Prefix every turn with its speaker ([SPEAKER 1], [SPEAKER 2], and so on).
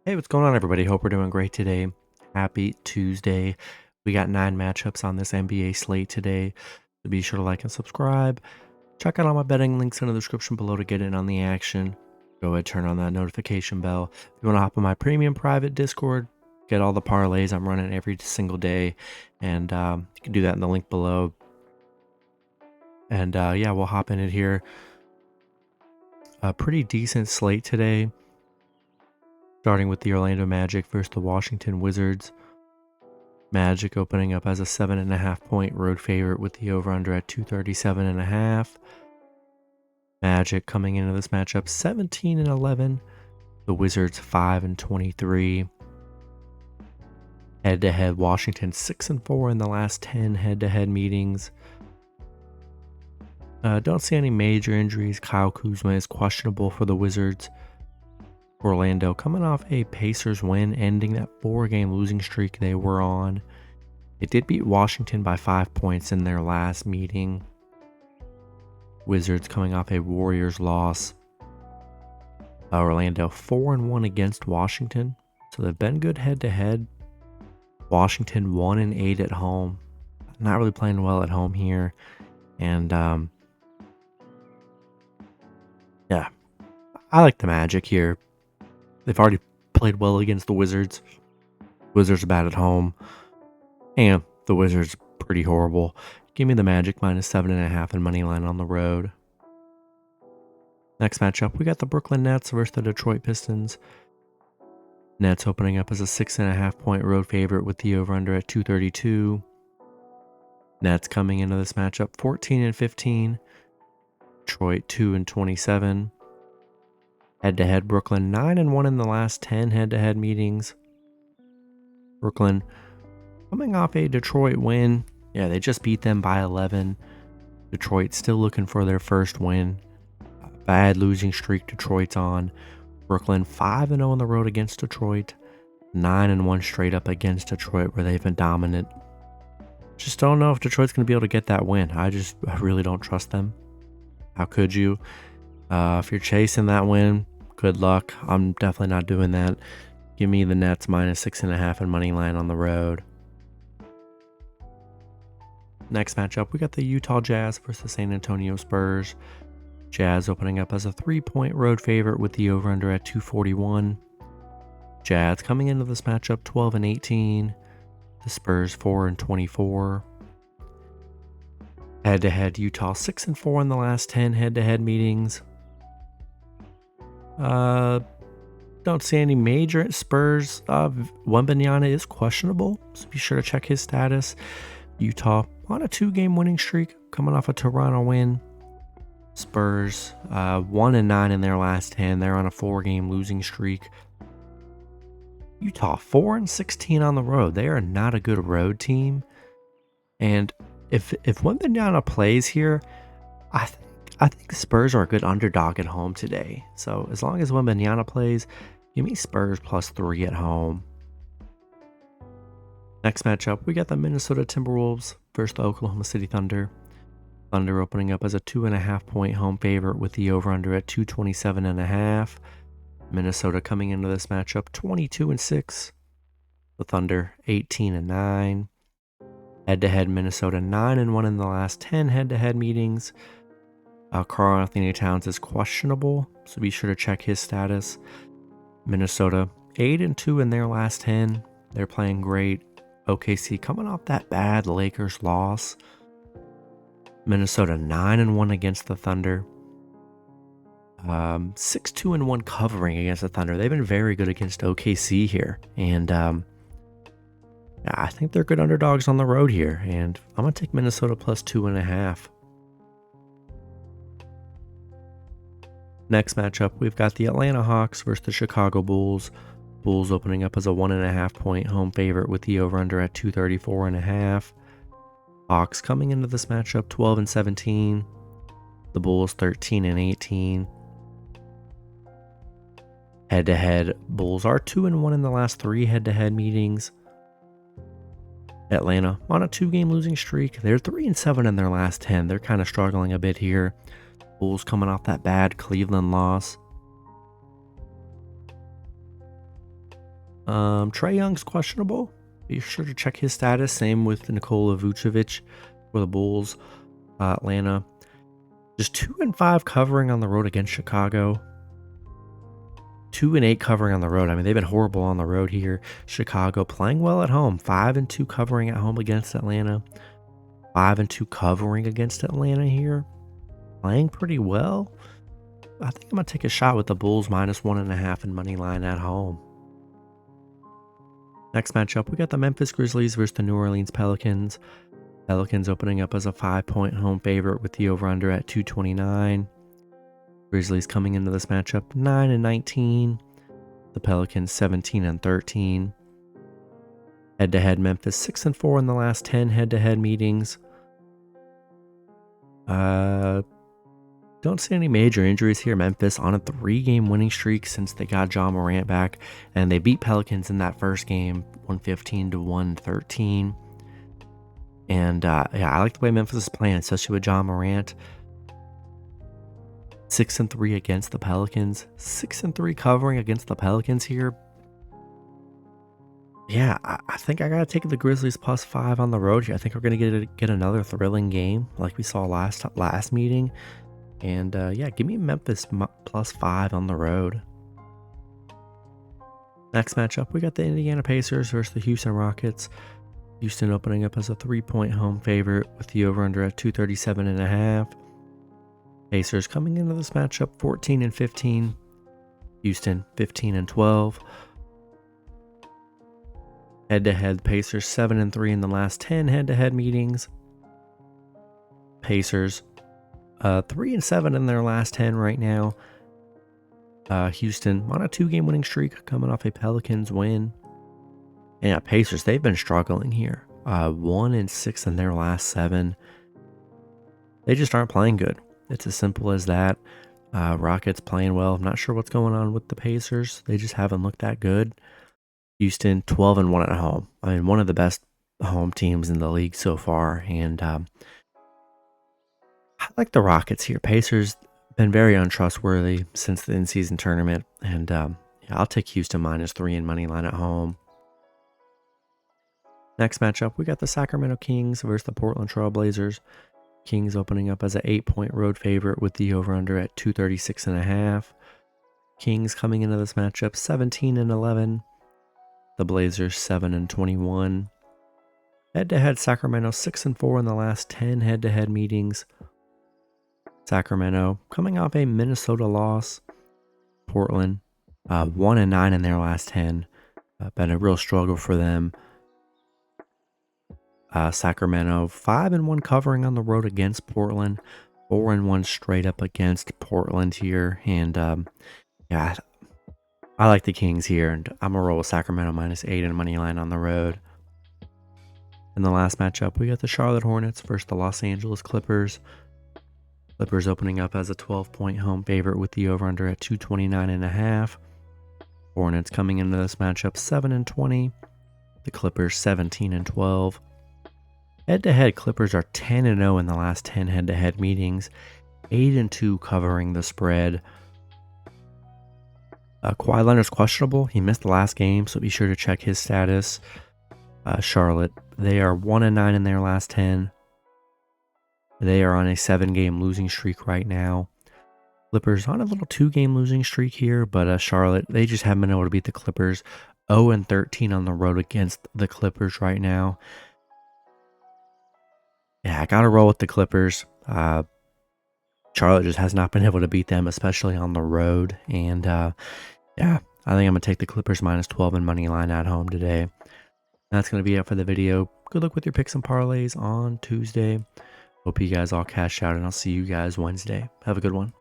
[SPEAKER 1] Hey, what's going on, everybody? Hope we're doing great today. Happy Tuesday. We got 9 matchups on this NBA slate today. So be sure to like and subscribe. Check out all my betting links in the description below to get in on the action. Go ahead, turn on that notification bell. If you want to hop on my premium private Discord, get all the parlays I'm running every single day. And you can do that in the link below. And yeah, we'll hop in it here. A pretty decent slate today. Starting with the Orlando Magic versus the Washington Wizards. Magic opening up as a 7.5 point road favorite with the over-under at 237.5. Magic coming into this matchup 17-11. The Wizards 5-23. Head-to-head, Washington 6-4 in the last 10 head-to-head meetings. Don't see any major injuries. Kyle Kuzma is questionable for the Wizards. Orlando coming off a Pacers win, ending that 4-game losing streak they were on. It did beat Washington by 5 points in their last meeting. Wizards coming off a Warriors loss. Orlando 4-1 against Washington, so they've been good head-to-head. Washington 1-8 at home. Not really playing well at home here. And yeah, I like the Magic here. They've already played well against the Wizards. Wizards are bad at home. And the Wizards pretty horrible. Give me the Magic minus 7.5 and money line on the road. Next matchup, we got the Brooklyn Nets versus the Detroit Pistons. Nets opening up as a 6.5 point road favorite with the over-under at 232. Nets coming into this matchup 14-15. Detroit 2-27. Head-to-head, Brooklyn 9-1 in the last 10 head-to-head meetings. Brooklyn coming off a Detroit win. Yeah, they just beat them by 11. Detroit still looking for their first win. Bad losing streak Detroit's on. Brooklyn 5-0 on the road against Detroit. 9-1 straight up against Detroit where they've been dominant. Just don't know if Detroit's going to be able to get that win. I really don't trust them. How could you? If you're chasing that win, good luck. I'm definitely not doing that. Give me the Nets minus 6.5 and money line on the road. Next matchup, we got the Utah Jazz versus the San Antonio Spurs. Jazz opening up as a 3-point road favorite with the over-under at 241. Jazz coming into this matchup 12-18. The Spurs 4-24. Head-to-head, Utah 6-4 in the last 10 head-to-head meetings. Don't see any major Spurs. Wembanyama is questionable, so be sure to check his status. Utah on a 2-game winning streak, coming off a Toronto win. Spurs 1-9 in their last 10. They're on a 4-game losing streak. Utah 4-16 on the road. They are not a good road team. And if Wembanyama plays here, I think the Spurs are a good underdog at home today. So as long as Wembanyama plays, give me Spurs +3 at home. Next matchup, we got the Minnesota Timberwolves versus the Oklahoma City Thunder. Thunder opening up as a 2.5 point home favorite with the over-under at 227.5. Minnesota coming into this matchup 22-6. The Thunder 18-9. Head-to-head, Minnesota 9-1 in the last 10 head-to-head meetings. Karl-Anthony Towns is questionable, so be sure to check his status. Minnesota 8-2 in their last 10. They're playing great. OKC coming off that bad Lakers loss. Minnesota 9-1 against the Thunder. 6-2-1 covering against the Thunder. They've been very good against OKC here, and I think they're good underdogs on the road here. And I'm gonna take Minnesota +2.5. Next matchup, we've got the Atlanta Hawks versus the Chicago Bulls. Bulls opening up as a 1.5 point home favorite with the over-under at 234.5. Hawks coming into this matchup 12-17. The Bulls 13-18. Head-to-head, Bulls are 2-1 in the last 3 head-to-head meetings. Atlanta on a 2-game losing streak. They're 3-7 in their last 10. They're kind of struggling a bit here. Bulls coming off that bad Cleveland loss. Trae Young's questionable. Be sure to check his status. Same with Nikola Vucevic for the Bulls. Atlanta, just 2-5 covering on the road against Chicago. 2-8 covering on the road. I mean, they've been horrible on the road here. Chicago playing well at home. 5-2 covering at home against Atlanta. 5-2 covering against Atlanta here. Playing pretty well. I think I'm going to take a shot with the Bulls -1.5 in money line at home. Next matchup, we got the Memphis Grizzlies versus the New Orleans Pelicans. Pelicans opening up as a 5-point home favorite with the over-under at 229. Grizzlies coming into this matchup 9-19. The Pelicans 17-13. Head-to-head Memphis 6-4 in the last 10 head-to-head meetings. Don't see any major injuries here. Memphis on a 3-game winning streak since they got Ja Morant back, and they beat Pelicans in that first game 115-113. And yeah, I like the way Memphis is playing, especially with Ja Morant. 6-3 against the Pelicans. 6-3 covering against the Pelicans here. Yeah, I think I gotta take the Grizzlies +5 on the road here. I think we're gonna get another thrilling game like we saw last meeting. And yeah, give me Memphis +5 on the road. Next matchup, we got the Indiana Pacers versus the Houston Rockets. Houston opening up as a 3-point home favorite with the over-under at 237.5. Pacers coming into this matchup 14-15. Houston 15-12. Head-to-head, Pacers 7-3 in the last 10 head-to-head meetings. Pacers 3-7 in their last 10 right now. Houston on a 2-game winning streak coming off a Pelicans win. And yeah, Pacers, they've been struggling here. 1-6 in their last 7. They just aren't playing good. It's as simple as that. Rockets playing well. I'm not sure what's going on with the Pacers. They just haven't looked that good. Houston 12-1 at home. I mean, one of the best home teams in the league so far. And I like the Rockets here. Pacers been very untrustworthy since the in-season tournament. And yeah, I'll take Houston -3 in money line at home. Next matchup, we got the Sacramento Kings versus the Portland Trail Blazers. Kings opening up as an 8-point road favorite with the over-under at 236.5. Kings coming into this matchup 17-11. The Blazers 7-21. Head-to-head, Sacramento 6-4 in the last 10 head-to-head meetings. Sacramento coming off a Minnesota loss. Portland 1-9 in their last 10. Been a real struggle for them. Sacramento 5-1 covering on the road against Portland. 4-1 straight up against Portland here. And yeah, I like the Kings here, and I'm going to roll with Sacramento -8 in money line on the road. In the last matchup, we got the Charlotte Hornets versus the Los Angeles Clippers. Clippers opening up as a 12-point home favorite with the over-under at 229.5. Hornets coming into this matchup 7-20. The Clippers 17-12. Head-to-head, Clippers are 10-0 in the last 10 head-to-head meetings. 8-2 covering the spread. Kawhi Leonard's questionable. He missed the last game, so be sure to check his status. Charlotte, they are 1-9 in their last 10. They are on a 7-game losing streak right now. Clippers on a little 2-game losing streak here, but Charlotte, they just haven't been able to beat the Clippers. 0-13 on the road against the Clippers right now. Yeah, I gotta roll with the Clippers. Charlotte just has not been able to beat them, especially on the road. And yeah, I think I'm gonna take the Clippers -12 in money line at home today. That's gonna be it for the video. Good luck with your picks and parlays on Tuesday. Hope you guys all cash out, and I'll see you guys Wednesday. Have a good one.